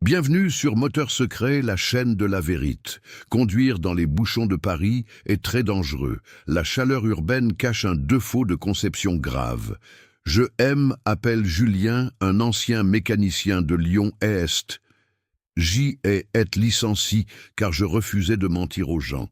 Bienvenue sur Moteur Secret, la chaîne de la vérité. Conduire dans les bouchons de Paris est très dangereux. La chaleur urbaine cache un défaut de conception grave. Je appelle Julien, un ancien mécanicien de Lyon-Est. J est licencié car je refusais de mentir aux gens.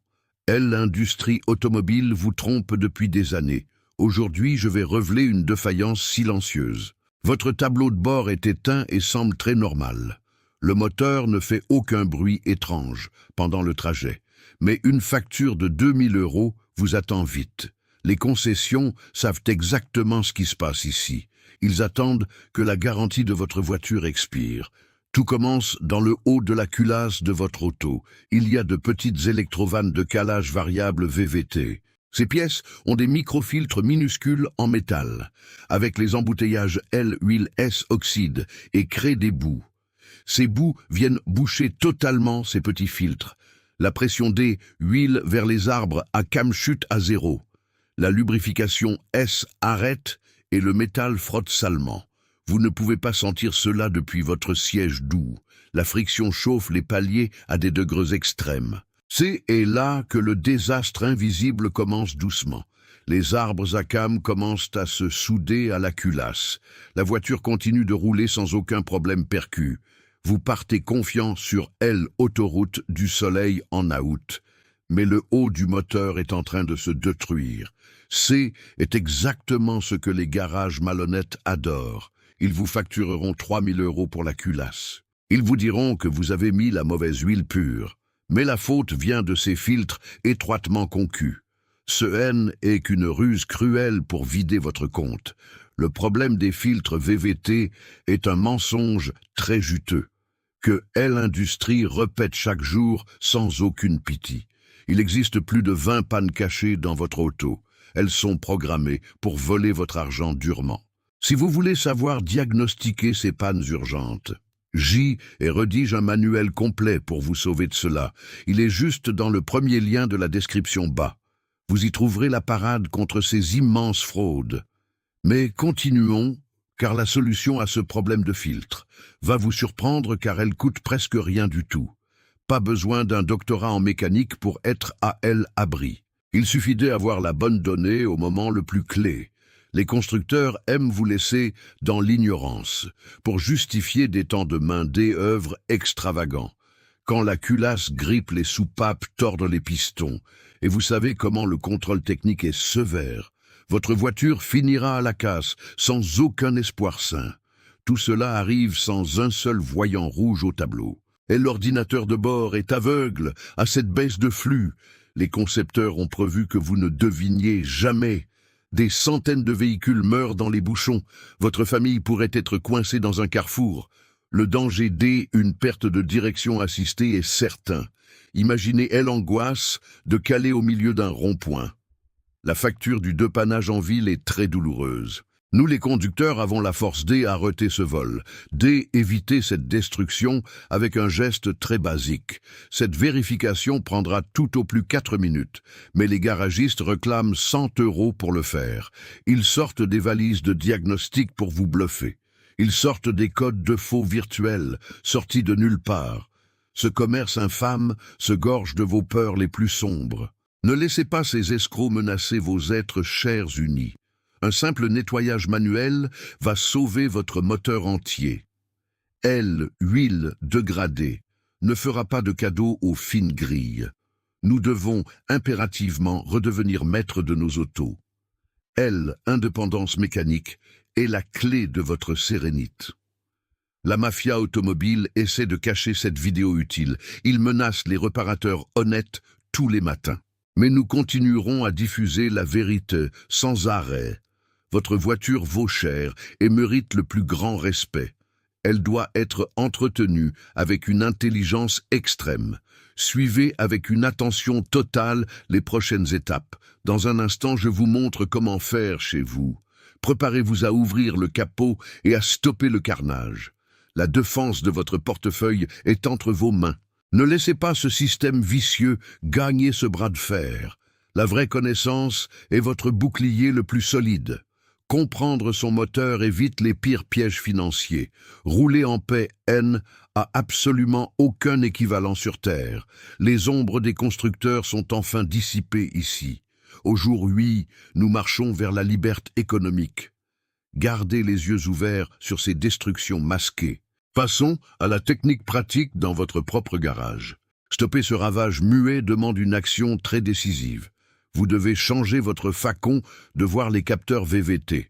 L'industrie automobile vous trompe depuis des années. Aujourd'hui, je vais révéler une défaillance silencieuse. Votre tableau de bord est éteint et semble très normal. Le moteur ne fait aucun bruit étrange pendant le trajet, mais une facture de 2000 € vous attend vite. Les concessions savent exactement ce qui se passe ici. Ils attendent que la garantie de votre voiture expire. Tout commence dans le haut de la culasse de votre auto. Il y a de petites électrovannes de calage variable VVT. Ces pièces ont des microfiltres minuscules en métal, avec les embouteillages L, huile S oxyde et créent des boues. Ces boues viennent boucher totalement ces petits filtres. La pression D, huile vers les arbres à cam chute à 0. La lubrification S arrête et le métal frotte salement. Vous ne pouvez pas sentir cela depuis votre siège doux. La friction chauffe les paliers à des degrés extrêmes. C'est là que le désastre invisible commence doucement. Les arbres à cam commencent à se souder à la culasse. La voiture continue de rouler sans aucun problème percu. Vous partez confiant sur l'autoroute du soleil en août. Mais le haut du moteur est en train de se détruire. C'est exactement ce que les garages malhonnêtes adorent. Ils vous factureront 3000 € pour la culasse. Ils vous diront que vous avez mis la mauvaise huile pure. Mais la faute vient de ces filtres étroitement concus. Ce est qu'une ruse cruelle pour vider votre compte. Le problème des filtres VVT est un mensonge très juteux, que l'industrie répète chaque jour sans aucune pitié. Il existe plus de 20 pannes cachées dans votre auto. Elles sont programmées pour voler votre argent durement. Si vous voulez savoir diagnostiquer ces pannes urgentes, rédige un manuel complet pour vous sauver de cela. Il est juste dans le premier lien de la description bas. Vous y trouverez la parade contre ces immenses fraudes. Mais continuons, car la solution à ce problème de filtre va vous surprendre car elle coûte presque rien du tout. Pas besoin d'un doctorat en mécanique pour être à l'abri. Il suffit d'avoir la bonne donnée au moment le plus clé. Les constructeurs aiment vous laisser dans l'ignorance pour justifier des temps de main d'œuvre extravagants. Quand la culasse grippe les soupapes, tordent les pistons, et vous savez comment le contrôle technique est sévère, votre voiture finira à la casse sans aucun espoir sain. Tout cela arrive sans un seul voyant rouge au tableau. Et l'ordinateur de bord est aveugle à cette baisse de flux. Les concepteurs ont prévu que vous ne deviniez jamais. Des centaines de véhicules meurent dans les bouchons. Votre famille pourrait être coincée dans un carrefour. Le danger une perte de direction assistée est certain. Imaginez l'angoisse de caler au milieu d'un rond-point. La facture du dépannage en ville est très douloureuse. Nous, les conducteurs, avons la force à arrêter ce vol, éviter cette destruction avec un geste très basique. Cette vérification prendra tout au plus 4 minutes, mais les garagistes réclament 100 € pour le faire. Ils sortent des valises de diagnostic pour vous bluffer. Ils sortent des codes de faux virtuels, sortis de nulle part. Ce commerce infâme se gorge de vos peurs les plus sombres. Ne laissez pas ces escrocs menacer vos êtres chers unis. Un simple nettoyage manuel va sauver votre moteur entier. Huile dégradée ne fera pas de cadeau aux fines grilles. Nous devons impérativement redevenir maîtres de nos autos. Indépendance mécanique est la clé de votre sérénité. La mafia automobile essaie de cacher cette vidéo utile. Il menace les réparateurs honnêtes tous les matins. Mais nous continuerons à diffuser la vérité sans arrêt. Votre voiture vaut cher et mérite le plus grand respect. Elle doit être entretenue avec une intelligence extrême. Suivez avec une attention totale les prochaines étapes. Dans un instant, je vous montre comment faire chez vous. Préparez-vous à ouvrir le capot et à stopper le carnage. La défense de votre portefeuille est entre vos mains. Ne laissez pas ce système vicieux gagner ce bras de fer. La vraie connaissance est votre bouclier le plus solide. Comprendre son moteur évite les pires pièges financiers. Rouler en paix, N, a absolument aucun équivalent sur Terre. Les ombres des constructeurs sont enfin dissipées ici. Au jour 8, nous marchons vers la liberté économique. Gardez les yeux ouverts sur ces destructions masquées. Passons à la technique pratique dans votre propre garage. Stopper ce ravage muet demande une action très décisive. Vous devez changer votre facon de voir les capteurs VVT.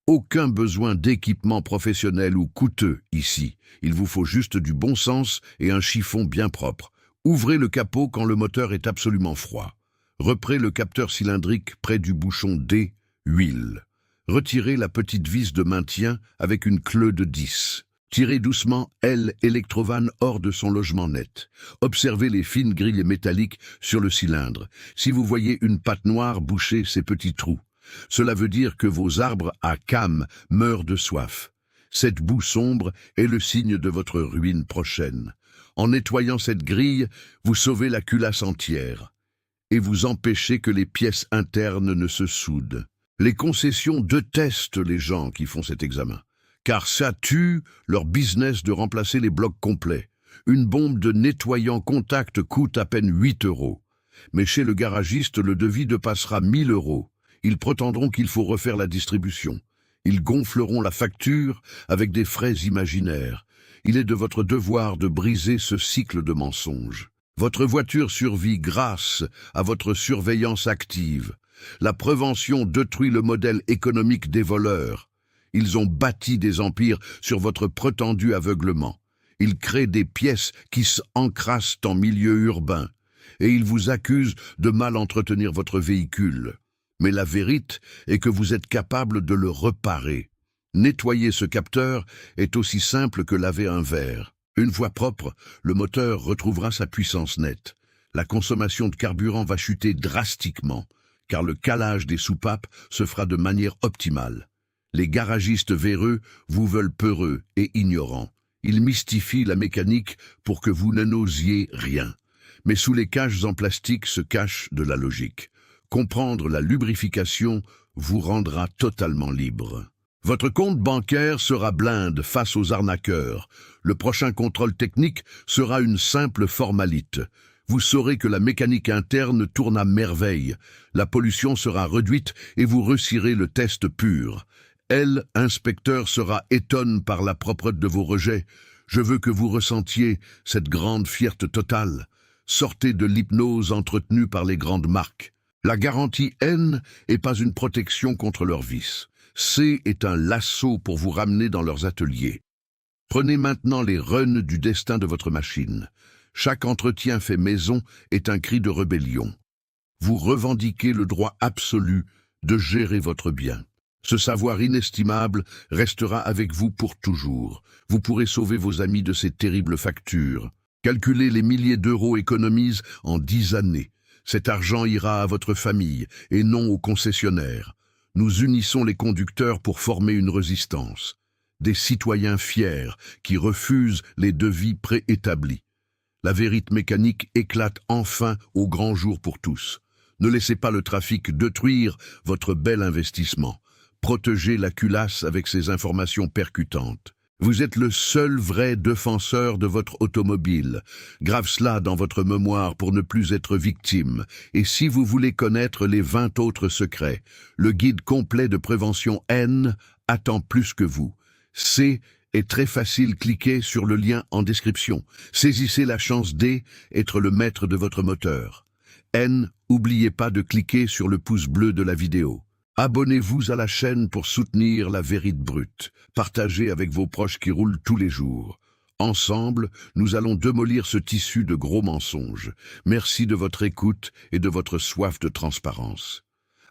Aucun besoin d'équipement professionnel ou coûteux ici. Il vous faut juste du bon sens et un chiffon bien propre. Ouvrez le capot quand le moteur est absolument froid. Reprez le capteur cylindrique près du bouchon D, huile. Retirez la petite vis de maintien avec une clé de 10. Tirez doucement L électrovanne hors de son logement net. Observez les fines grilles métalliques sur le cylindre. Si vous voyez une patte noire boucher ces petits trous, cela veut dire que vos arbres à cames meurent de soif. Cette boue sombre est le signe de votre ruine prochaine. En nettoyant cette grille, vous sauvez la culasse entière et vous empêchez que les pièces internes ne se soudent. Les concessions détestent les gens qui font cet examen, car ça tue leur business de remplacer les blocs complets. Une bombe de nettoyant contact coûte à peine 8 €. Mais chez le garagiste, le devis dépassera 1 000 €. Ils prétendront qu'il faut refaire la distribution. Ils gonfleront la facture avec des frais imaginaires. Il est de votre devoir de briser ce cycle de mensonges. Votre voiture survit grâce à votre surveillance active. La prévention détruit le modèle économique des voleurs. Ils ont bâti des empires sur votre prétendu aveuglement. Ils créent des pièces qui s'encrassent en milieu urbain. Et ils vous accusent de mal entretenir votre véhicule. Mais la vérité est que vous êtes capable de le réparer. Nettoyer ce capteur est aussi simple que laver un verre. Une fois propre, le moteur retrouvera sa puissance nette. La consommation de carburant va chuter drastiquement, car le calage des soupapes se fera de manière optimale. Les garagistes véreux vous veulent peureux et ignorants. Ils mystifient la mécanique pour que vous ne n'osiez rien. Mais sous les cages en plastique se cache de la logique. Comprendre la lubrification vous rendra totalement libre. Votre compte bancaire sera blinde face aux arnaqueurs. Le prochain contrôle technique sera une simple formalité. Vous saurez que la mécanique interne tourne à merveille. La pollution sera réduite et vous réussirez le test pur. Elle, inspecteur, sera étonné par la propreté de vos rejets. Je veux que vous ressentiez cette grande fierté totale. Sortez de l'hypnose entretenue par les grandes marques. La garantie N n'est pas une protection contre leurs vices. C est un lasso pour vous ramener dans leurs ateliers. Prenez maintenant les rênes du destin de votre machine. Chaque entretien fait maison est un cri de rébellion. Vous revendiquez le droit absolu de gérer votre bien. Ce savoir inestimable restera avec vous pour toujours. Vous pourrez sauver vos amis de ces terribles factures. Calculez les milliers d'euros économisés en 10 années. Cet argent ira à votre famille et non aux concessionnaires. Nous unissons les conducteurs pour former une résistance. Des citoyens fiers qui refusent les devis préétablis. La vérité mécanique éclate enfin au grand jour pour tous. Ne laissez pas le trafic détruire votre bel investissement. Protégez la culasse avec ces informations percutantes. Vous êtes le seul vrai défenseur de votre automobile. Grave cela dans votre mémoire pour ne plus être victime. Et si vous voulez connaître les 20 autres secrets, le guide complet de prévention N attend plus que vous. C est très facile, cliquez sur le lien en description. Saisissez la chance D, être le maître de votre moteur. N, n'oubliez pas de cliquer sur le pouce bleu de la vidéo. Abonnez-vous à la chaîne pour soutenir la vérité brute. Partagez avec vos proches qui roulent tous les jours. Ensemble, nous allons démolir ce tissu de gros mensonges. Merci de votre écoute et de votre soif de transparence.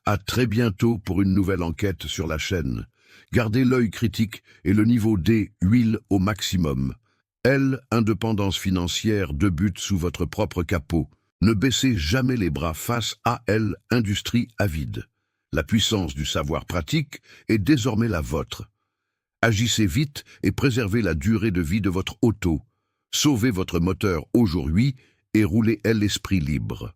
À très bientôt pour une nouvelle enquête sur la chaîne. Gardez l'œil critique et le niveau D, huile au maximum. L, indépendance financière, débute sous votre propre capot. Ne baissez jamais les bras face à L, industrie avide. La puissance du savoir pratique est désormais la vôtre. Agissez vite et préservez la durée de vie de votre auto. Sauvez votre moteur aujourd'hui et roulez l'esprit libre.